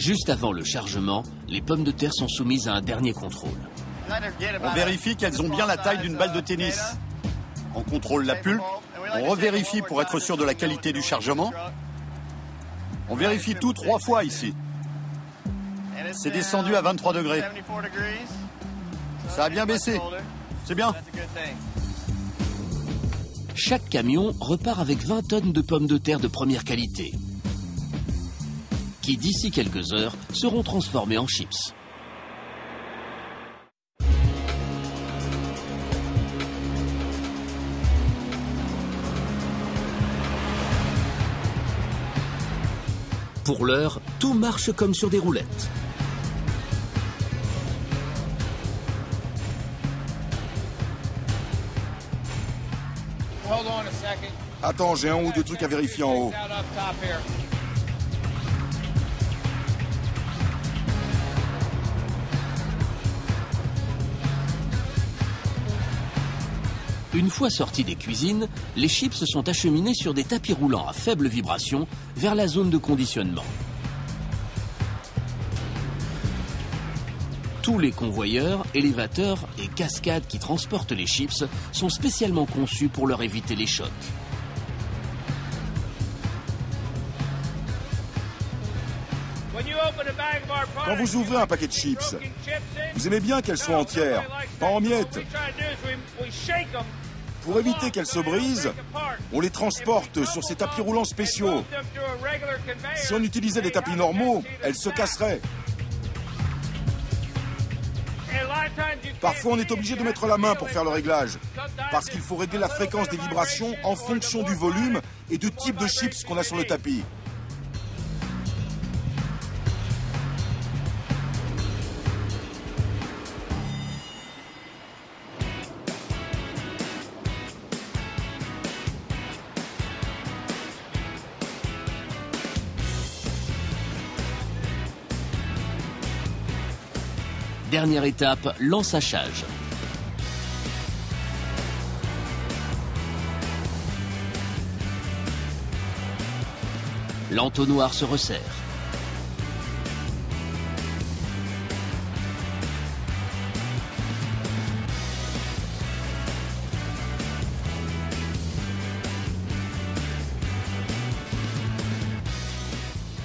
Juste avant le chargement, les pommes de terre sont soumises à un dernier contrôle. On vérifie qu'elles ont bien la taille d'une balle de tennis. On contrôle la pulpe, on revérifie pour être sûr de la qualité du chargement. On vérifie tout 3 fois ici. C'est descendu à 23 degrés. Ça a bien baissé. C'est bien. Chaque camion repart avec 20 tonnes de pommes de terre de première qualité, qui d'ici quelques heures seront transformées en chips. Pour l'heure, tout marche comme sur des roulettes. Attends, j'ai un ou deux trucs à vérifier en haut. Une fois sortis des cuisines, les chips sont acheminés sur des tapis roulants à faible vibration vers la zone de conditionnement. Tous les convoyeurs, élévateurs et cascades qui transportent les chips sont spécialement conçus pour leur éviter les chocs. Quand vous ouvrez un paquet de chips, vous aimez bien qu'elles soient entières, pas en miettes. Pour éviter qu'elles se brisent, on les transporte sur ces tapis roulants spéciaux. Si on utilisait des tapis normaux, elles se casseraient. Parfois, on est obligé de mettre la main pour faire le réglage, parce qu'il faut régler la fréquence des vibrations en fonction du volume et du type de chips qu'on a sur le tapis. Dernière étape, l'ensachage. L'entonnoir se resserre.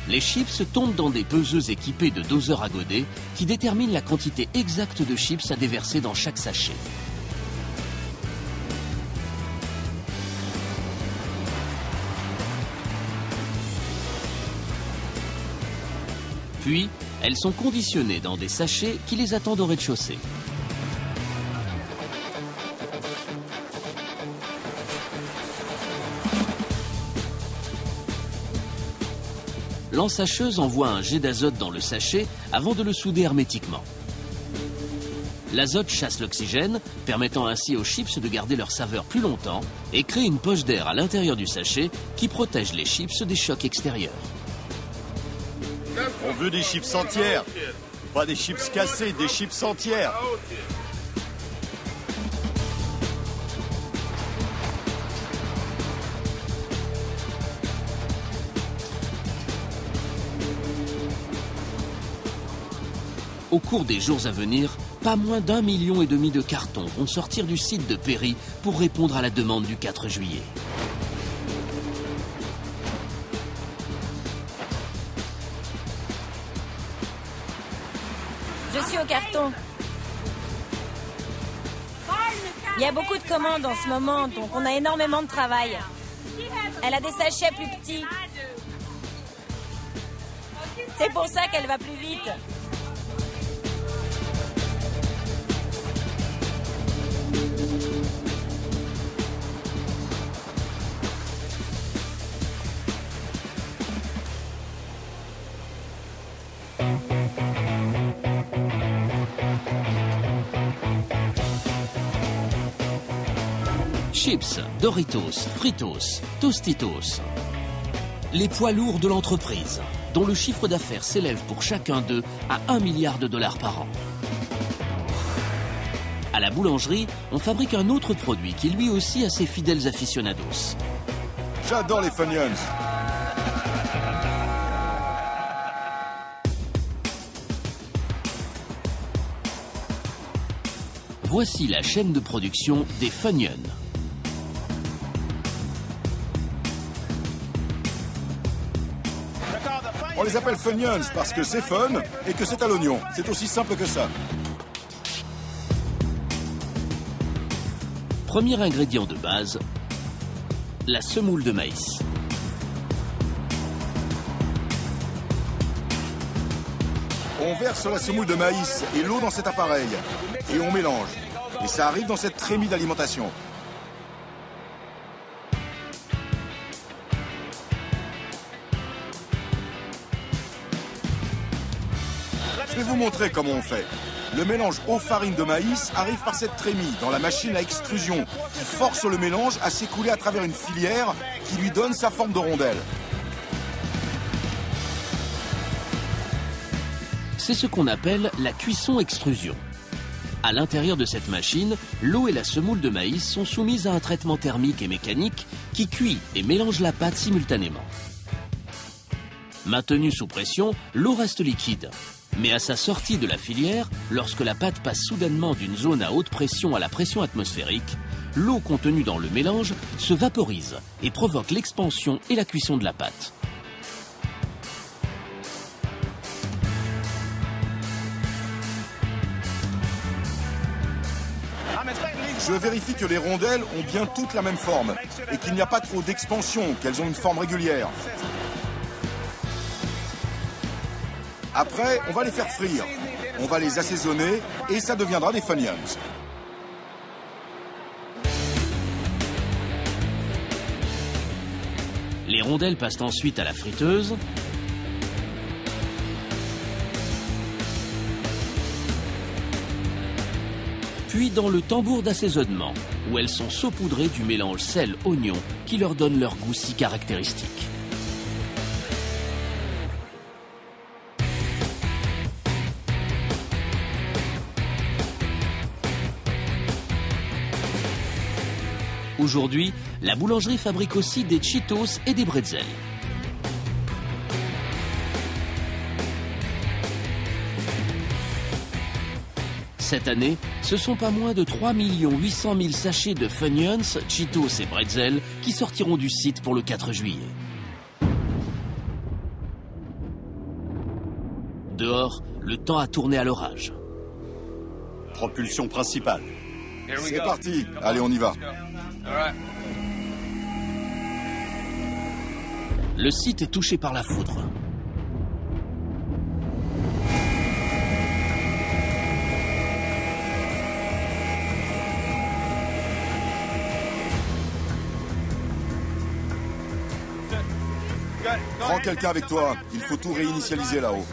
Les chips tombent dans des peseuses équipées de doseurs à godet qui déterminent la quantité exacte de chips à déverser dans chaque sachet. Puis, elles sont conditionnées dans des sachets qui les attendent au rez-de-chaussée. L'ensacheuse envoie un jet d'azote dans le sachet avant de le souder hermétiquement. L'azote chasse l'oxygène, permettant ainsi aux chips de garder leur saveur plus longtemps et crée une poche d'air à l'intérieur du sachet qui protège les chips des chocs extérieurs. On veut des chips entières, pas des chips cassées, des chips entières. Au cours des jours à venir, pas moins d'1,5 million de cartons vont sortir du site de Perry pour répondre à la demande du 4 juillet. Je suis au carton. Il y a beaucoup de commandes en ce moment, donc on a énormément de travail. Elle a des sachets plus petits. C'est pour ça qu'elle va plus vite. Chips, Doritos, Fritos, Tostitos. Les poids lourds de l'entreprise, dont le chiffre d'affaires s'élève pour chacun d'eux à $1 milliard par an. À la boulangerie, on fabrique un autre produit qui lui aussi a ses fidèles aficionados. J'adore les Funyuns. Voici la chaîne de production des Funyuns. On les appelle Funyuns parce que c'est fun et que c'est à l'oignon. C'est aussi simple que ça. Premier ingrédient de base, la semoule de maïs. On verse la semoule de maïs et l'eau dans cet appareil. Et on mélange. Et ça arrive dans cette trémie d'alimentation. Je vais vous montrer comment on fait. Le mélange eau-farine de maïs arrive par cette trémie dans la machine à extrusion qui force le mélange à s'écouler à travers une filière qui lui donne sa forme de rondelle. C'est ce qu'on appelle la cuisson-extrusion. À l'intérieur de cette machine, l'eau et la semoule de maïs sont soumises à un traitement thermique et mécanique qui cuit et mélange la pâte simultanément. Maintenue sous pression, l'eau reste liquide. Mais à sa sortie de la filière, lorsque la pâte passe soudainement d'une zone à haute pression à la pression atmosphérique, l'eau contenue dans le mélange se vaporise et provoque l'expansion et la cuisson de la pâte. Je vérifie que les rondelles ont bien toutes la même forme et qu'il n'y a pas trop d'expansion, qu'elles ont une forme régulière. Après, on va les faire frire. On va les assaisonner et ça deviendra des Funyuns. Les rondelles passent ensuite à la friteuse. Puis dans le tambour d'assaisonnement, où elles sont saupoudrées du mélange sel-oignon qui leur donne leur goût si caractéristique. Aujourd'hui, la boulangerie fabrique aussi des Cheetos et des bretzels. Cette année, ce sont pas moins de 3 800 000 sachets de Funyuns, Cheetos et bretzels qui sortiront du site pour le 4 juillet. Dehors, le temps a tourné à l'orage. Propulsion principale. C'est parti. Allez, on y va. Le site est touché par la foudre. Prends quelqu'un avec toi. Il faut tout réinitialiser là-haut.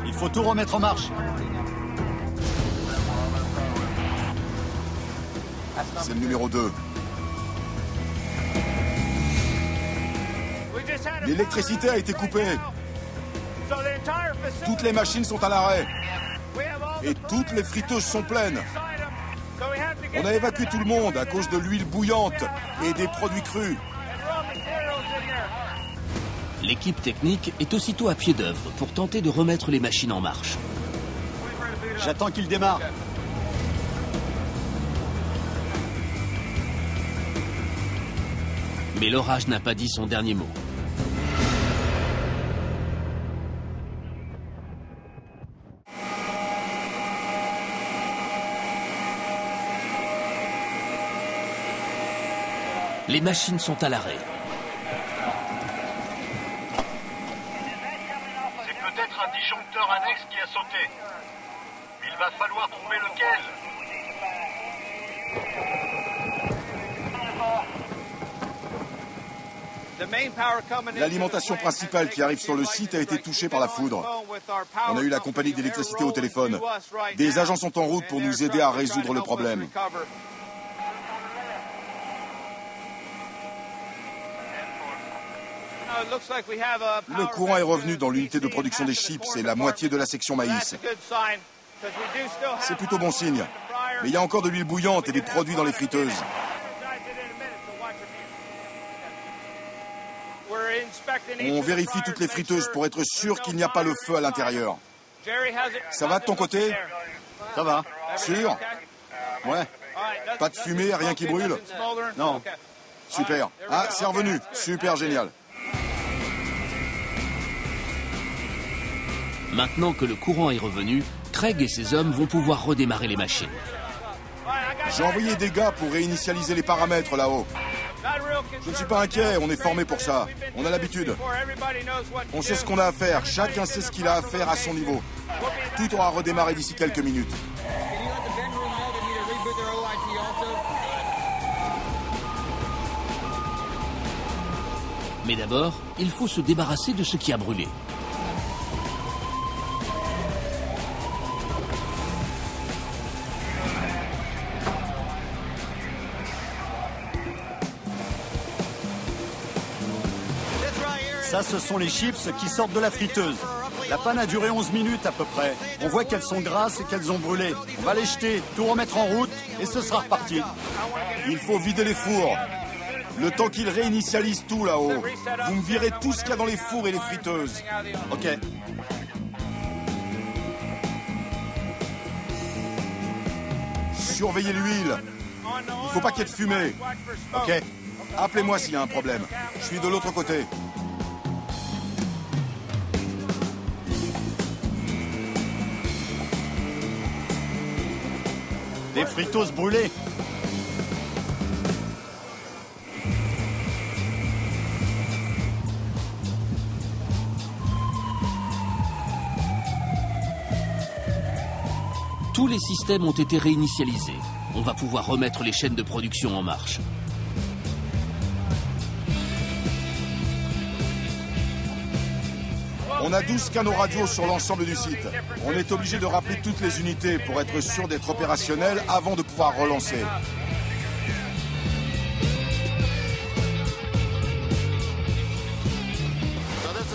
Il faut tout remettre en marche. C'est le numéro 2. L'électricité a été coupée. Toutes les machines sont à l'arrêt. Et toutes les friteuses sont pleines. On a évacué tout le monde à cause de l'huile bouillante et des produits crus. L'équipe technique est aussitôt à pied d'œuvre pour tenter de remettre les machines en marche. J'attends qu'il démarre. Mais l'orage n'a pas dit son dernier mot. Les machines sont à l'arrêt. C'est peut-être un disjoncteur annexe qui a sauté. Il va falloir trouver lequel. L'alimentation principale qui arrive sur le site a été touchée par la foudre. On a eu la compagnie d'électricité au téléphone. Des agents sont en route pour nous aider à résoudre le problème. Le courant est revenu dans l'unité de production des chips et la moitié de la section maïs. C'est plutôt bon signe. Mais il y a encore de l'huile bouillante et des produits dans les friteuses. On vérifie toutes les friteuses pour être sûr qu'il n'y a pas le feu à l'intérieur. Ça va de ton côté ? Ça va? Sûr? Ouais. Pas de fumée, rien qui brûle? Non. Super. Ah, c'est revenu. Super génial. Maintenant que le courant est revenu, Craig et ses hommes vont pouvoir redémarrer les machines. J'ai envoyé des gars pour réinitialiser les paramètres là-haut. Je ne suis pas inquiet, on est formé pour ça. On a l'habitude. On sait ce qu'on a à faire, chacun sait ce qu'il a à faire à son niveau. Tout aura redémarré d'ici quelques minutes. Mais d'abord, il faut se débarrasser de ce qui a brûlé. Ça, ce sont les chips qui sortent de la friteuse. La panne a duré 11 minutes à peu près. On voit qu'elles sont grasses et qu'elles ont brûlé. On va les jeter, tout remettre en route et ce sera reparti. Il faut vider les fours. Le temps qu'ils réinitialisent tout là-haut. Vous me virez tout ce qu'il y a dans les fours et les friteuses. Ok. Surveillez l'huile. Il faut pas qu'il y ait de fumée. Ok. Appelez-moi s'il y a un problème. Je suis de l'autre côté. Des friteuses brûlées. Tous les systèmes ont été réinitialisés. On va pouvoir remettre les chaînes de production en marche. On a 12 canaux radio sur l'ensemble du site. On est obligé de rappeler toutes les unités pour être sûr d'être opérationnel avant de pouvoir relancer.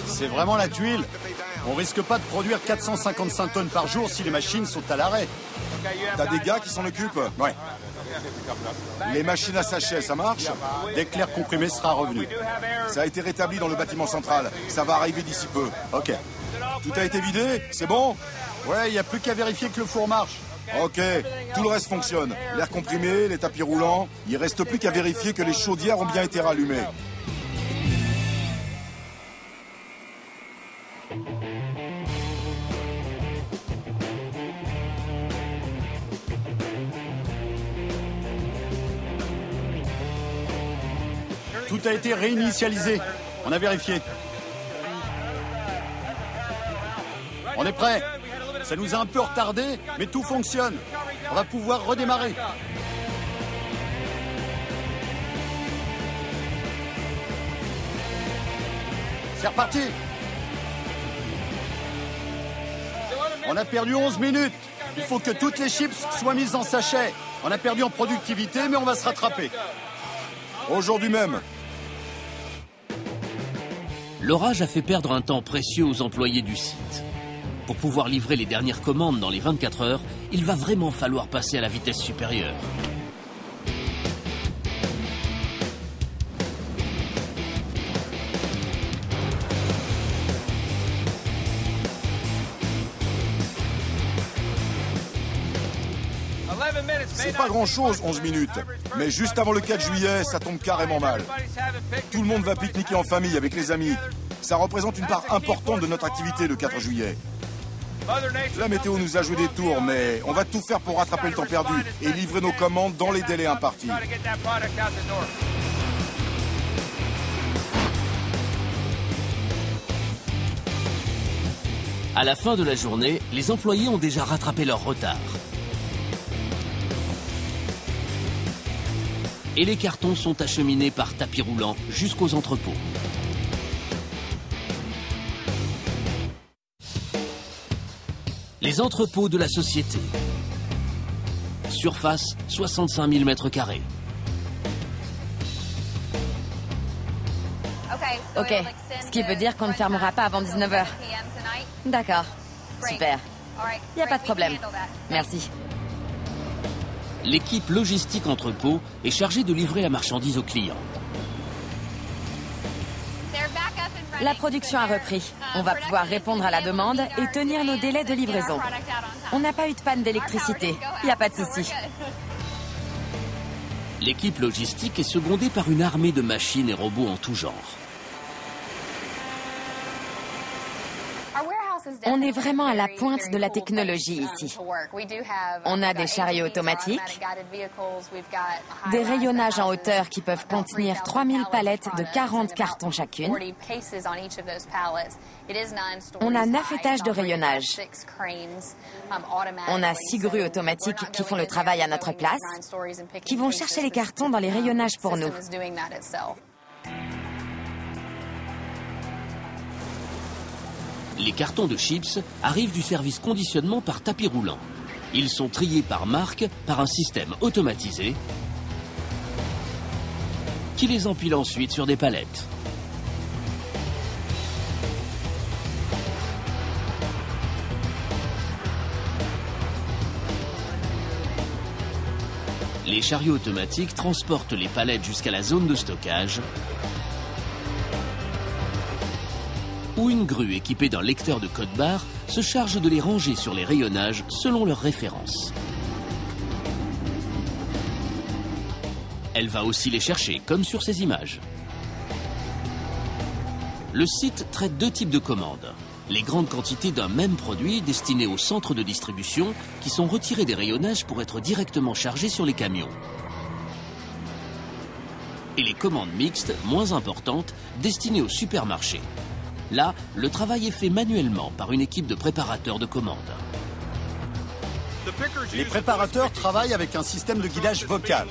C'est vraiment la tuile. On risque pas de produire 455 tonnes par jour si les machines sont à l'arrêt. T'as des gars qui s'en occupent? Ouais. Les machines à sachet, ça marche? Dès que l'air comprimé sera revenu. Ça a été rétabli dans le bâtiment central. Ça va arriver d'ici peu. Ok. Tout a été vidé? C'est bon? Ouais, il n'y a plus qu'à vérifier que le four marche. Ok, tout le reste fonctionne. L'air comprimé, les tapis roulants. Il reste plus qu'à vérifier que les chaudières ont bien été rallumées. Tout a été réinitialisé. On a vérifié. On est prêt. Ça nous a un peu retardé, mais tout fonctionne. On va pouvoir redémarrer. C'est reparti. On a perdu 11 minutes. Il faut que toutes les chips soient mises en sachet. On a perdu en productivité, mais on va se rattraper. Aujourd'hui même. L'orage a fait perdre un temps précieux aux employés du site. Pour pouvoir livrer les dernières commandes dans les 24 heures, il va vraiment falloir passer à la vitesse supérieure. C'est pas grand-chose, 11 minutes. Mais juste avant le 4 juillet, ça tombe carrément mal. Tout le monde va pique-niquer en famille avec les amis. Ça représente une part importante de notre activité le 4 juillet. La météo nous a joué des tours, mais on va tout faire pour rattraper le temps perdu et livrer nos commandes dans les délais impartis. À la fin de la journée, les employés ont déjà rattrapé leur retard. Et les cartons sont acheminés par tapis roulant jusqu'aux entrepôts. Les entrepôts de la société. Surface 65 000 m². Ok, ce qui veut dire qu'on ne fermera pas avant 19h. D'accord, super. Il n'y a pas de problème. Merci. L'équipe logistique entrepôt est chargée de livrer la marchandise aux clients. La production a repris. On va pouvoir répondre à la demande et tenir nos délais de livraison. On n'a pas eu de panne d'électricité. Il n'y a pas de souci. L'équipe logistique est secondée par une armée de machines et robots en tout genre. On est vraiment à la pointe de la technologie ici. On a des chariots automatiques, des rayonnages en hauteur qui peuvent contenir 3000 palettes de 40 cartons chacune. On a 9 étages de rayonnage. On a 6 grues automatiques qui font le travail à notre place, qui vont chercher les cartons dans les rayonnages pour nous. Les cartons de chips arrivent du service conditionnement par tapis roulant. Ils sont triés par marque par un système automatisé qui les empile ensuite sur des palettes. Les chariots automatiques transportent les palettes jusqu'à la zone de stockage où une grue équipée d'un lecteur de code-barre se charge de les ranger sur les rayonnages selon leur référence. Elle va aussi les chercher, comme sur ces images. Le site traite 2 types de commandes. Les grandes quantités d'un même produit destiné aux centres de distribution qui sont retirés des rayonnages pour être directement chargés sur les camions. Et les commandes mixtes, moins importantes, destinées aux supermarchés. Là, le travail est fait manuellement par une équipe de préparateurs de commandes. Les préparateurs travaillent avec un système de guidage vocal.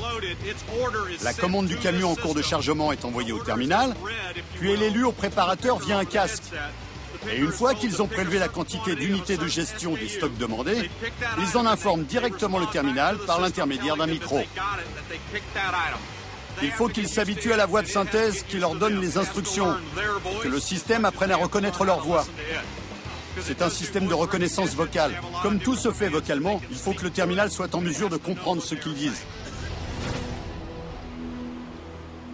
La commande du camion en cours de chargement est envoyée au terminal, puis elle est lue au préparateur via un casque. Et une fois qu'ils ont prélevé la quantité d'unités de gestion des stocks demandés, ils en informent directement le terminal par l'intermédiaire d'un micro. Il faut qu'ils s'habituent à la voix de synthèse qui leur donne les instructions, que le système apprenne à reconnaître leur voix. C'est un système de reconnaissance vocale. Comme tout se fait vocalement, il faut que le terminal soit en mesure de comprendre ce qu'ils disent.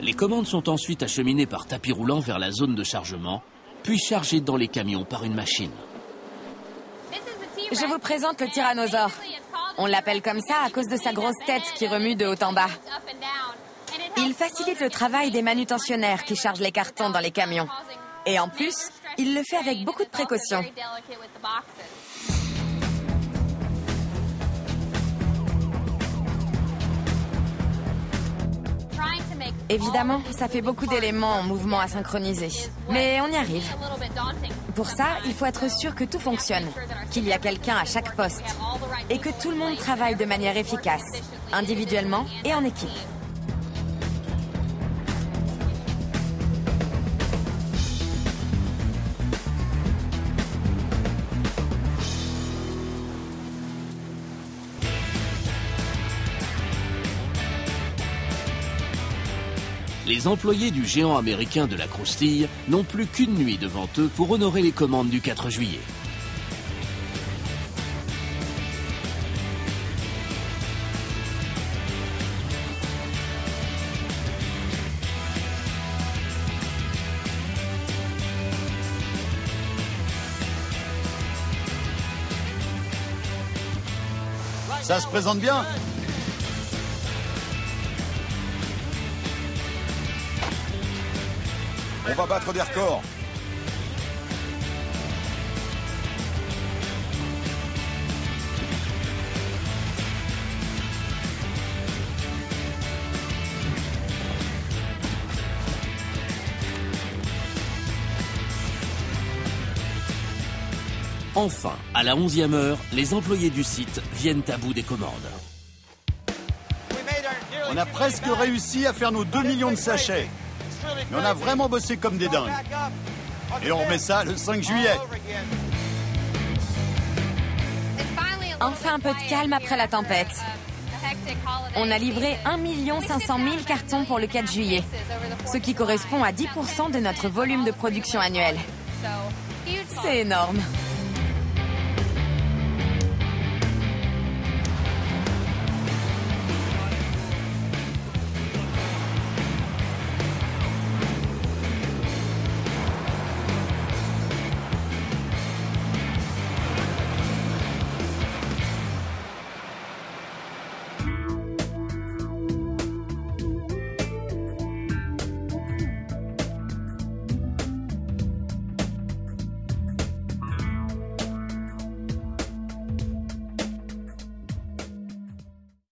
Les commandes sont ensuite acheminées par tapis roulant vers la zone de chargement, puis chargées dans les camions par une machine. Je vous présente le tyrannosaure. On l'appelle comme ça à cause de sa grosse tête qui remue de haut en bas. Il facilite le travail des manutentionnaires qui chargent les cartons dans les camions. Et en plus, il le fait avec beaucoup de précautions. Évidemment, ça fait beaucoup d'éléments en mouvement à synchroniser. Mais on y arrive. Pour ça, il faut être sûr que tout fonctionne, qu'il y a quelqu'un à chaque poste, et que tout le monde travaille de manière efficace, individuellement et en équipe. Les employés du géant américain de la croustille n'ont plus qu'une nuit devant eux pour honorer les commandes du 4 juillet. Ça se présente bien. On va battre des records. Enfin, à la 11e heure, les employés du site viennent à bout des commandes. On a presque réussi à faire nos 2 millions de sachets. Mais on a vraiment bossé comme des dingues. Et on remet ça le 5 juillet. Enfin un peu de calme après la tempête. On a livré 1 500 000 cartons pour le 4 juillet, ce qui correspond à 10% de notre volume de production annuel. C'est énorme.